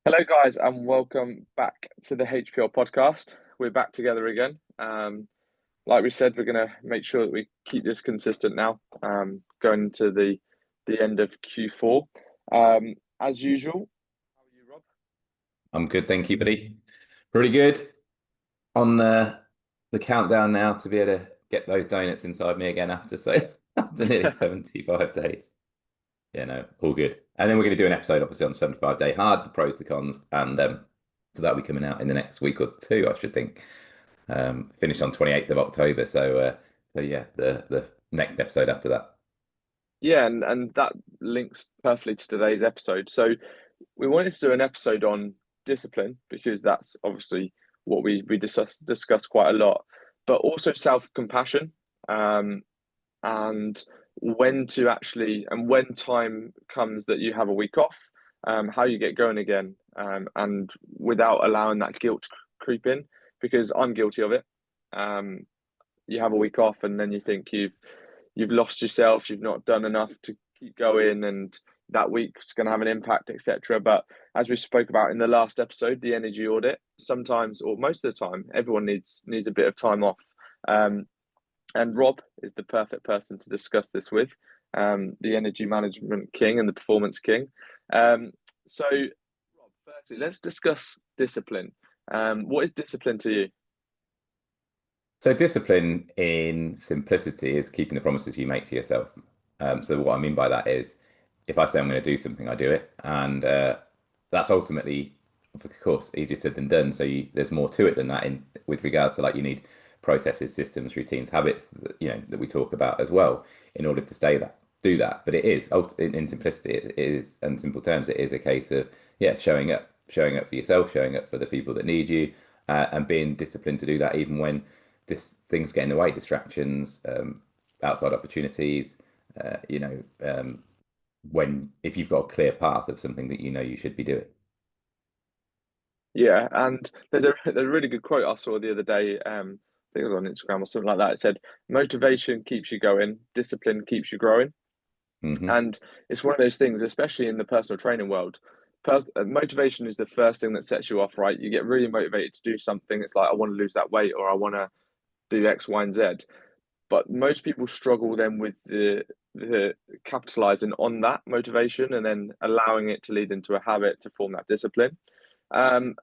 Hello, guys, and welcome back to the HPL podcast. We're back together again. Like we said, we're going to make sure that we keep this consistent now, going into the end of Q4. As usual, how are you, Rob? I'm good, thank you, buddy. Pretty good on the countdown now to be able to get those donuts inside me again after nearly 75 days. Yeah, no, all good. And then we're going to do an episode, obviously, on 75 Day Hard, the pros, the cons, and so that'll be coming out in the next week or two, I should think. Finished on 28th of October, so yeah, the next episode after that. Yeah, and that links perfectly to today's episode. So we wanted to do an episode on discipline because that's obviously what we discuss quite a lot, but also self-compassion. And when to actually and when time comes that you have a week off, how you get going again, and without allowing that guilt creep in, because I'm guilty of it. Um, you have a week off and then you think you've lost yourself, you've not done enough to keep going, and that week's going to have an impact, etc. But as we spoke about in the last episode, the energy audit, sometimes or most of the time, everyone needs a bit of time off. Um, and Rob is the perfect person to discuss this with, the energy management king and the performance king. So, Rob, firstly, let's discuss discipline. What is discipline to you? So discipline in simplicity is keeping the promises you make to yourself. So what I mean by that is if I say I'm going to do something, I do it. And that's ultimately, of course, easier said than done. There's more to it than that in with regards to like you need processes, systems, routines, habits, that we talk about as well in order to do that. But it is in simplicity, it is, in simple terms, it is a case of, yeah, showing up for yourself, showing up for the people that need you, and being disciplined to do that even when things get in the way, distractions, outside opportunities, uh, you know, um, when if you've got a clear path of something that you know you should be doing. Yeah, and there's a really good quote I saw the other day. I think it was on Instagram or something like that. It said, "Motivation keeps you going, discipline keeps you growing." Hmm. And it's one of those things, especially in the personal training world. Motivation is the first thing that sets you off, right? You get really motivated to do something. It's like, I want to lose that weight or I want to do X, Y, and Z. But most people struggle then with the capitalizing on that motivation and then allowing it to lead into a habit to form that discipline.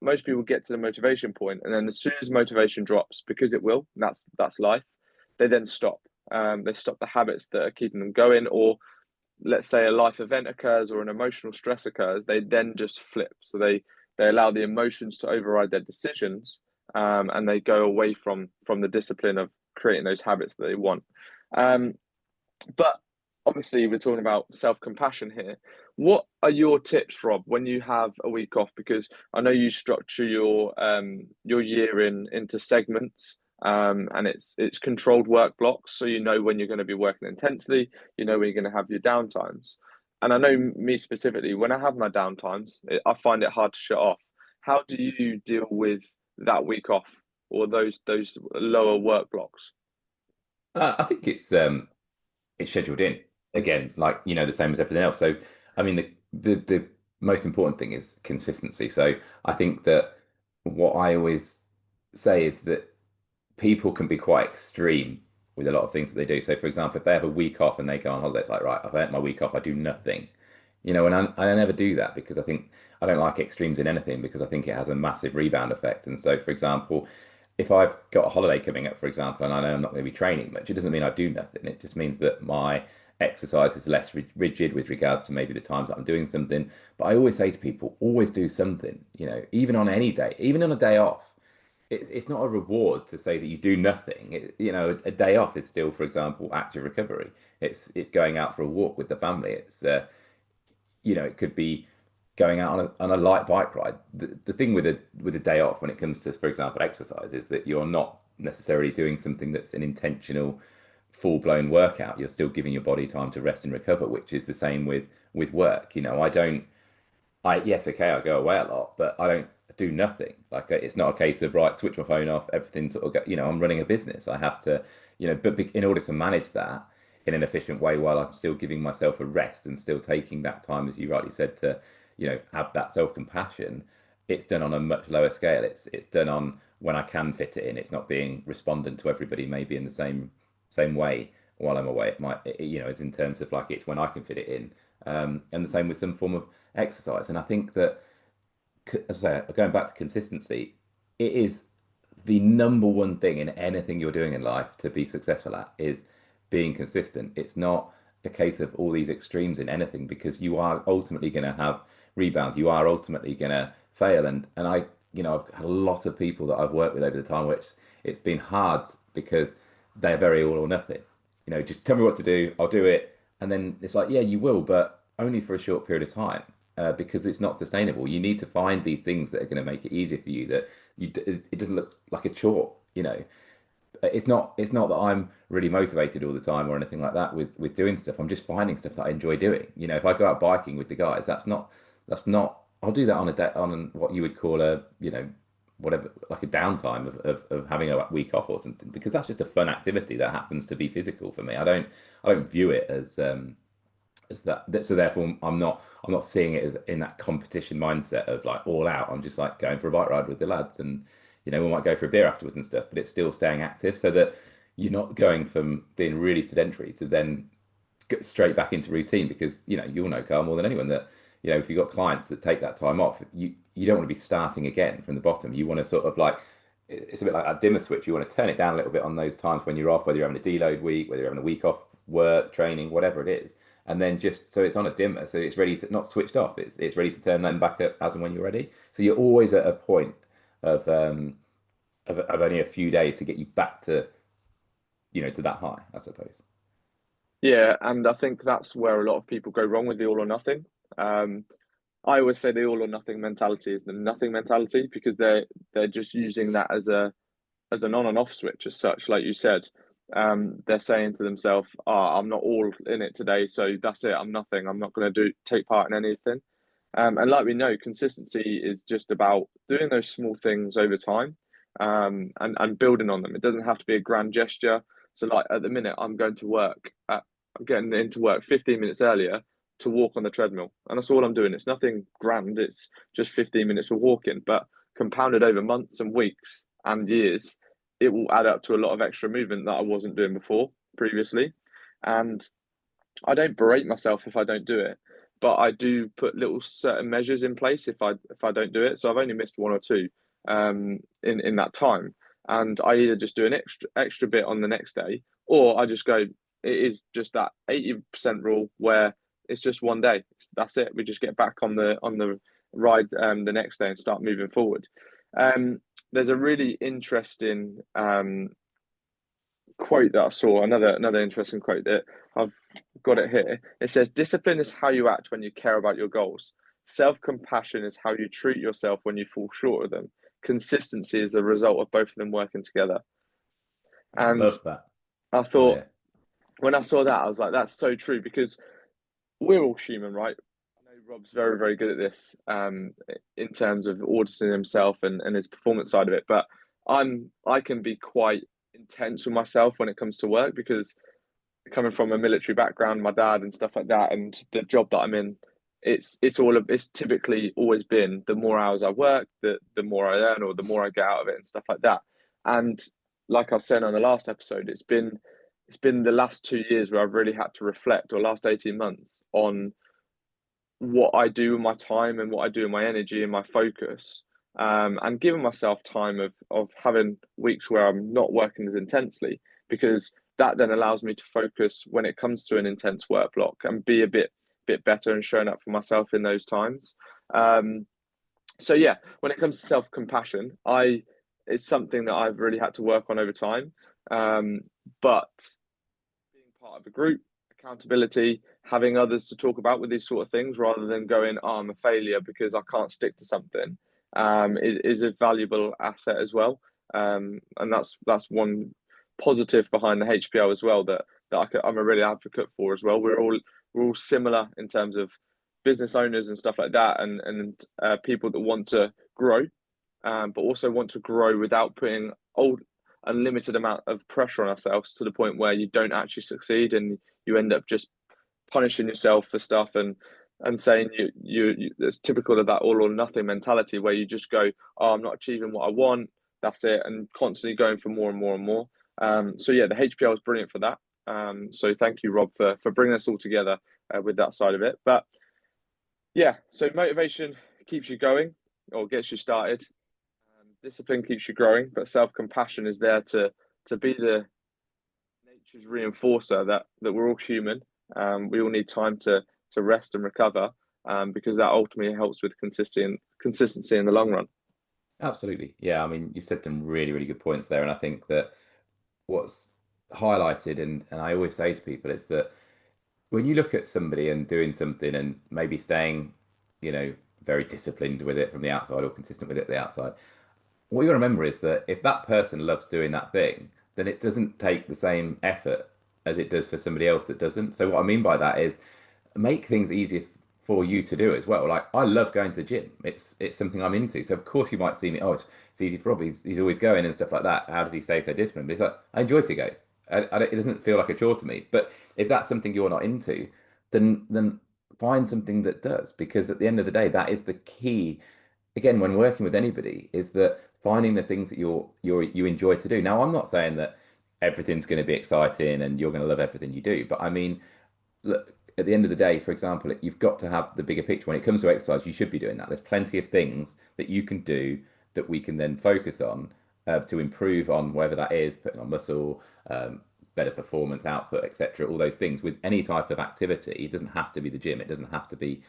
Most people get to the motivation point, and then as soon as motivation drops, because it will, and that's life, they then stop. They stop the habits that are keeping them going, or let's say a life event occurs or an emotional stress occurs, they then just flip. So they allow the emotions to override their decisions, and they go away from the discipline of creating those habits that they want. Um, but obviously, we're talking about self compassion here. What are your tips, Rob, when you have a week off? Because I know you structure your year into segments, and it's controlled work blocks, so you know when you're going to be working intensely, you know when you're going to have your downtimes. And I know me specifically, when I have my downtimes, I find it hard to shut off. How do you deal with that week off or those lower work blocks? I think it's scheduled in again, like the same as everything else. So I mean, the most important thing is consistency. So I think that what I always say is that people can be quite extreme with a lot of things that they do. So, for example, if they have a week off and they go on holiday, it's like, right, I've earned my week off, I do nothing. And I never do that because I think I don't like extremes in anything because I think it has a massive rebound effect. And so, for example, if I've got a holiday coming up, for example, and I know I'm not going to be training much, it doesn't mean I do nothing. It just means that my exercise is less rigid with regards to maybe the times that I'm doing something. But I always say to people, always do something, even on any day, even on a day off. It's not a reward to say that you do nothing. A day off is still, for example, active recovery. It's going out for a walk with the family. It could be going out on a light bike ride. The thing with a day off when it comes to, for example, exercise is that you're not necessarily doing something that's an intentional, full-blown workout. You're still giving your body time to rest and recover, which is the same with work. I don't. Yes, okay, I go away a lot, but I don't do nothing. Like it's not a case of right, switch my phone off, everything sort of I'm running a business. I have to, but in order to manage that in an efficient way while I'm still giving myself a rest and still taking that time, as you rightly said, to, have that self-compassion, it's done on a much lower scale. It's done on when I can fit it in. It's not being respondent to everybody maybe in the same way while I'm away. It might, as in terms of like it's when I can fit it in. And the same with some form of exercise. And I think that, as I say, going back to consistency, it is the number one thing in anything you're doing in life to be successful at is being consistent. It's not a case of all these extremes in anything because you are ultimately going to have rebounds. You are ultimately going to fail. And I've had a lot of people that I've worked with over the time, which it's been hard because they're very all or nothing. Just tell me what to do, I'll do it. And then it's like, yeah, you will, but only for a short period of time. Because it's not sustainable. You need to find these things that are going to make it easier for you. That it doesn't look like a chore. It's not that I'm really motivated all the time or anything like that with doing stuff. I'm just finding stuff that I enjoy doing. If I go out biking with the guys, that's not. I'll do that on a day on what you would call a whatever, like a downtime of having a week off or something, because that's just a fun activity that happens to be physical for me. I don't view it as that. So therefore I'm not seeing it as in that competition mindset of like all out. I'm just like going for a bike ride with the lads, and we might go for a beer afterwards and stuff, but it's still staying active so that you're not going from being really sedentary to then get straight back into routine. Because you'll know, Carl, more than anyone, that if you've got clients that take that time off, you don't want to be starting again from the bottom. You want to sort of like, it's a bit like that dimmer switch. You want to turn it down a little bit on those times when you're off, whether you're having a deload week, whether you're having a week off work, training, whatever it is, and then just so it's on a dimmer, so it's ready to, not switched off. It's ready to turn them back up as and when you're ready. So you're always at a point of only a few days to get you back to to that high, I suppose. Yeah, and I think that's where a lot of people go wrong with the all or nothing. Um, I always say the all or nothing mentality is the nothing mentality because they're just using that as an on and off switch as such. Like you said, they're saying to themselves, I'm not all in it today, so that's it. I'm nothing. I'm not going to do take part in anything." And like we know, consistency is just about doing those small things over time, and building on them. It doesn't have to be a grand gesture. So, like at the minute, I'm getting into work 15 minutes earlier to walk on the treadmill, and that's all I'm doing. It's nothing grand. It's just 15 minutes of walking, but compounded over months and weeks and years, it will add up to a lot of extra movement that I wasn't doing before previously. And I don't berate myself if I don't do it, but I do put little certain measures in place if I don't do it. So I've only missed one or two in that time, and I either just do an extra bit on the next day, or I just go. It is just that 80% rule where it's just one day. That's it. We just get back on the ride the next day and start moving forward. There's a really interesting quote that I saw, another interesting quote that I've got it here. It says, "Discipline is how you act when you care about your goals. Self-compassion is how you treat yourself when you fall short of them. Consistency is the result of both of them working together." And Love that. I Oh thought yeah. when I saw that, I was like, that's so true because we're all human, right? I know Rob's very, very good at this in terms of auditing himself and his performance side of it. But I can be quite intense with myself when it comes to work because coming from a military background, my dad and stuff like that, and the job that I'm in, it's typically always been the more hours I work, the more I earn or the more I get out of it and stuff like that. And like I was saying on the last episode, it's been the last 2 years where I've really had to reflect, or last 18 months, on what I do with my time and what I do with my energy and my focus. And giving myself time of having weeks where I'm not working as intensely, because that then allows me to focus when it comes to an intense work block and be a bit better and showing up for myself in those times. Um, so yeah, when it comes to self compassion, I it's something that I've really had to work on over time. But being part of a group, accountability, having others to talk about with these sort of things rather than going, "Oh, I'm a failure because I can't stick to something," is a valuable asset as well. And that's one positive behind the HPL as well I'm a really advocate for as well. We're all similar in terms of business owners and stuff like that, and people that want to grow, but also want to grow without putting old unlimited amount of pressure on ourselves to the point where you don't actually succeed and you end up just punishing yourself for stuff. And and saying it's typical of that all or nothing mentality where you just go, oh, I'm not achieving what I want, that's it, and constantly going for more and more and more. So yeah, the HPL is brilliant for that. So thank you, Rob, for bringing us all together with that side of it. But yeah, so motivation keeps you going or gets you started. Discipline keeps you growing, but self compassion is there to be the nature's reinforcer that we're all human. We all need time to rest and recover, because that ultimately helps with consistency in the long run. Absolutely. Yeah, I mean, you said some really, really good points there. And I think that what's highlighted, and I always say to people, is that when you look at somebody and doing something and maybe staying, you know, very disciplined with it from the outside or consistent with it the outside, what you got to remember is that if that person loves doing that thing, then it doesn't take the same effort as it does for somebody else that doesn't. So what I mean by that is make things easier for you to do as well. Like I love going to the gym. It's something I'm into. So of course you might see me, oh, it's easy for Rob. He's always going and stuff like that. How does he stay so disciplined? But it's like I enjoy to go. It doesn't feel like a chore to me. But if that's something you're not into, then find something that does. Because at the end of the day, that is the key again, when working with anybody, is that finding the things that you enjoy to do. Now, I'm not saying that everything's going to be exciting and you're going to love everything you do, but I mean, look, at the end of the day, for example, you've got to have the bigger picture. When it comes to exercise, you should be doing that. There's plenty of things that you can do that we can then focus on to improve on whether that is putting on muscle, better performance output, etc. All those things with any type of activity. It doesn't have to be the gym. It doesn't have to be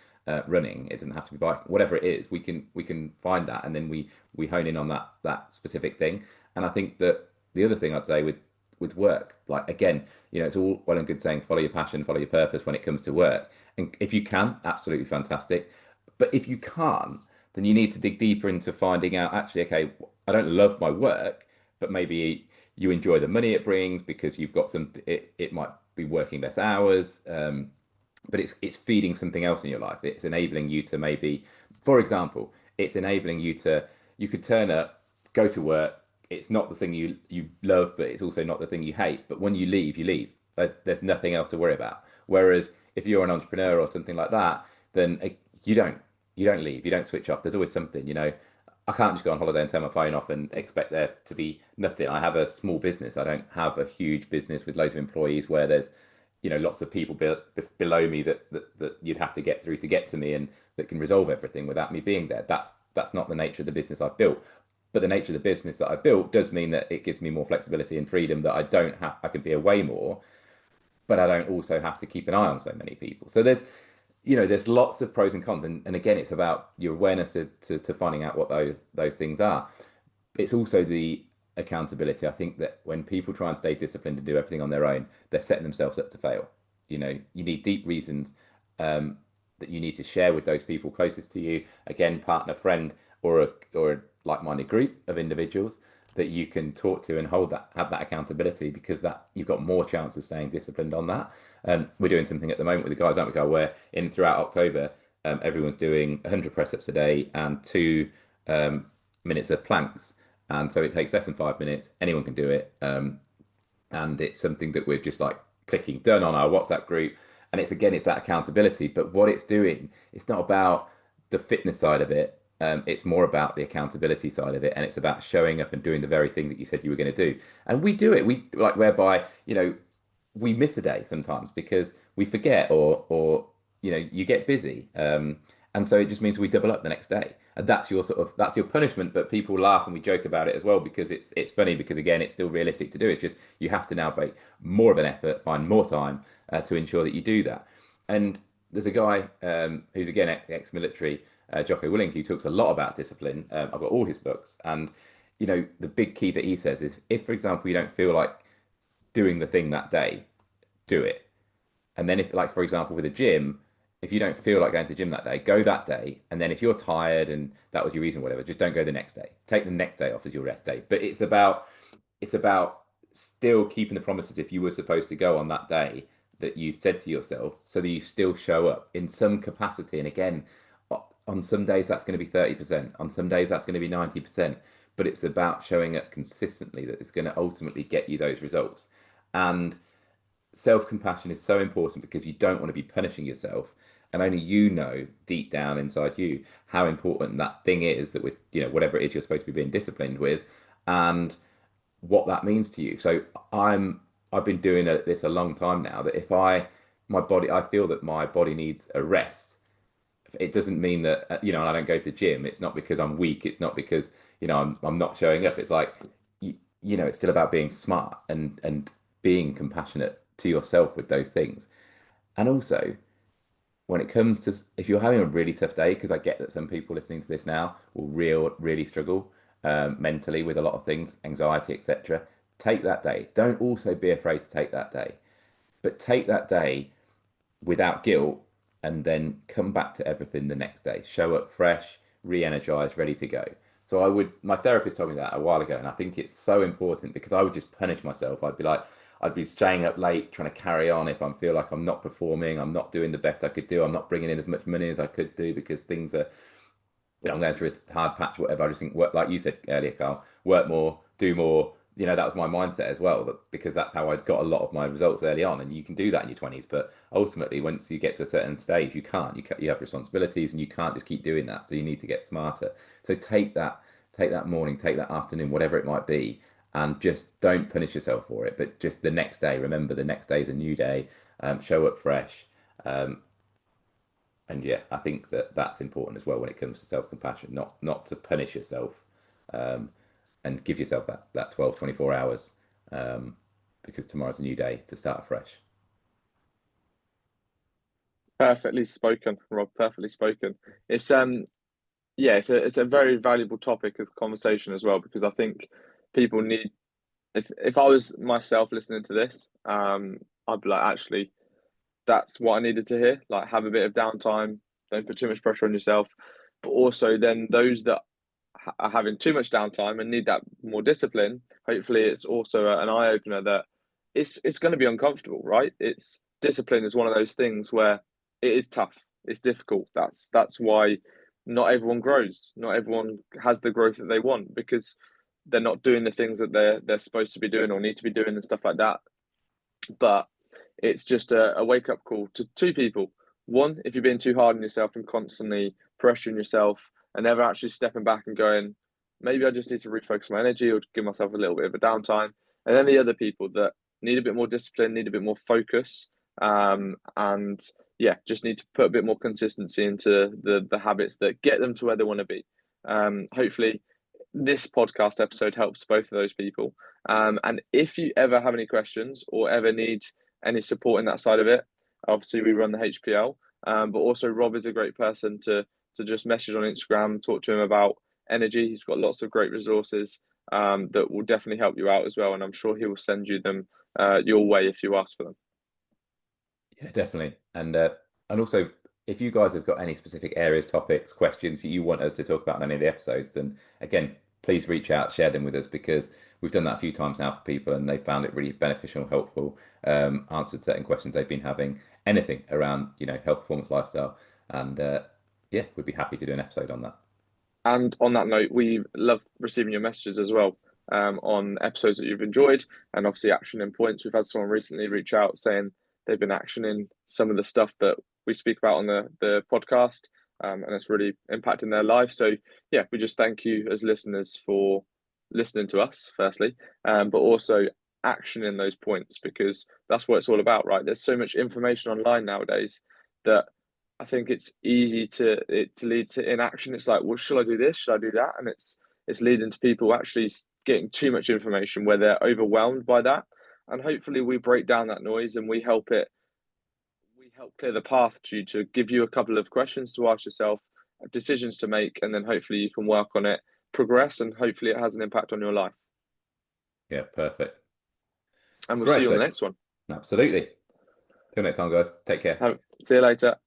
running. It doesn't have to be bike. Whatever it is, we can find that, and then we hone in on that specific thing. And I think that the other thing I'd say with work, like again, it's all well and good saying follow your passion, follow your purpose when it comes to work. And if you can, absolutely fantastic. But if you can't, then you need to dig deeper into finding out actually, okay, I don't love my work, but maybe you enjoy the money it brings because you've got it might be working less hours, but it's feeding something else in your life. It's enabling you to maybe, for example, it's enabling you to you could turn up, go to work. It's not the thing you love, but it's also not the thing you hate. But when you leave, you leave. There's nothing else to worry about. Whereas if you're an entrepreneur or something like that, then you don't leave. You don't switch off. There's always something. I can't just go on holiday and turn my phone off and expect there to be nothing. I have a small business. I don't have a huge business with loads of employees where there's lots of people below me that you'd have to get through to get to me and that can resolve everything without me being there. That's not the nature of the business I've built. But the nature of the business that I built does mean that it gives me more flexibility and freedom that I don't have. I can be away more, but I don't also have to keep an eye on so many people. So there's lots of pros and cons, and again, it's about your awareness to finding out what those things are. It's also the accountability. I think that when people try and stay disciplined and do everything on their own, they're setting themselves up to fail. You need deep reasons that you need to share with those people closest to you. Again, partner, friend, or a like-minded group of individuals that you can talk to and have that accountability, because that you've got more chance of staying disciplined on that. We're doing something at the moment with the guys, aren't we, Carl, where in throughout October, everyone's doing 100 press ups a day and 2 minutes of planks. And so it takes less than 5 minutes. Anyone can do it. And it's something that we're just like clicking done on our WhatsApp group. And it's that accountability. But what it's doing, it's not about the fitness side of it. It's more about the accountability side of it, and it's about showing up and doing the very thing that you said you were going to do. And we do it. We like whereby we miss a day sometimes because we forget, or you get busy, and so it just means we double up the next day. And that's your punishment. But people laugh and we joke about it as well because it's funny because again it's still realistic to do. It's just you have to now make more of an effort, find more time to ensure that you do that. And there's a guy who's again ex-military, Jocko Willink, who talks a lot about discipline. I've got all his books, and the big key that he says is if, for example, you don't feel like doing the thing that day, do it. And then if, like, for example, with a gym, if you don't feel like going to the gym that day, go that day. And then if you're tired and that was your reason, whatever, just don't go the next day. Take the next day off as your rest day. But it's about still keeping the promises if you were supposed to go on that day that you said to yourself, so that you still show up in some capacity. And again, on some days that's going to be 30%, on some days that's going to be 90%, but it's about showing up consistently that is going to ultimately get you those results. And self-compassion is so important because you don't want to be punishing yourself. and only you know deep down inside you how important that thing is that whatever it is you're supposed to be being disciplined with, and what that means to you. So I've been doing this a long time now. That if I feel that my body needs a rest, it doesn't mean that I don't go to the gym. It's not because I'm weak. It's not because I'm not showing up. It's like it's still about being smart and being compassionate to yourself with those things. And also, when it comes to if you're having a really tough day, because I get that some people listening to this now will really struggle mentally with a lot of things, anxiety, etc. Take that day. Don't also be afraid to take that day, but take that day without guilt, and then come back to everything the next day. Show up fresh, re-energized, ready to go. So my therapist told me that a while ago, and I think it's so important because I would just punish myself. I'd be staying up late trying to carry on if I feel like I'm not performing, I'm not doing the best I could do, I'm not bringing in as much money as I could do because things are I'm going through a hard patch, whatever. I just think work, like you said earlier, Carl, work more, do more. That was my mindset as well, because that's how I got a lot of my results early on. And you can do that in your 20s, but ultimately, once you get to a certain stage, you can't. You have responsibilities, and you can't just keep doing that. So you need to get smarter. So take that morning, take that afternoon, whatever it might be, and just don't punish yourself for it. But just the next day, remember the next day is a new day. Show up fresh. Um, and yeah, I think that that's important as well when it comes to self-compassion, not to punish yourself, um, and give yourself that 12, 24 hours, um, because tomorrow's a new day to start fresh. Perfectly spoken, Rob. Perfectly spoken. It's yeah, it's a very valuable topic as conversation as well because I think people need. If I was myself listening to this, I'd be like, actually, that's what I needed to hear. Like, have a bit of downtime. Don't put too much pressure on yourself. But also, then those that are having too much downtime and need that more discipline, hopefully, it's also an eye opener that it's going to be uncomfortable, right? It's discipline is one of those things where it is tough. It's difficult. That's why not everyone grows. Not everyone has the growth that they want because they're not doing the things that they're supposed to be doing or need to be doing and stuff like that. But it's just a wake up call to two people. One, if you're being too hard on yourself and constantly pressuring yourself and never actually stepping back and going, maybe I just need to refocus my energy or give myself a little bit of a downtime. And then the other people that need a bit more discipline, need a bit more focus, and yeah, just need to put a bit more consistency into the habits that get them to where they want to be. Hopefully, this podcast episode helps both of those people. And if you ever have any questions or ever need any support in that side of it, obviously we run the HPL. But also Rob is a great person to just message on Instagram, talk to him about energy. He's got lots of great resources that will definitely help you out as well. And I'm sure he will send you them your way if you ask for them. Yeah, definitely. And also, if you guys have got any specific areas, topics, questions that you want us to talk about in any of the episodes, then again, please reach out, share them with us because we've done that a few times now for people and they found it really beneficial, helpful, answered certain questions they've been having, anything around, health, performance, lifestyle. And yeah, we'd be happy to do an episode on that. And on that note, we love receiving your messages as well on episodes that you've enjoyed and obviously action in points. We've had someone recently reach out saying they've been actioning some of the stuff that we speak about on the podcast, and it's really impacting their life. So yeah, we just thank you as listeners for listening to us, firstly, but also actioning those points because that's what it's all about, right? There's so much information online nowadays that I think it's easy to lead to inaction. It's like, well, should I do this? Should I do that? And it's leading to people actually getting too much information where they're overwhelmed by that. And hopefully, we break down that noise and we help clear the path to you to give you a couple of questions to ask yourself, decisions to make, and then hopefully you can work on it, progress, and hopefully it has an impact on your life. Yeah, perfect. And we'll see Great. you on So, the next one. absolutely. Till next time, guys. Take care. See you later.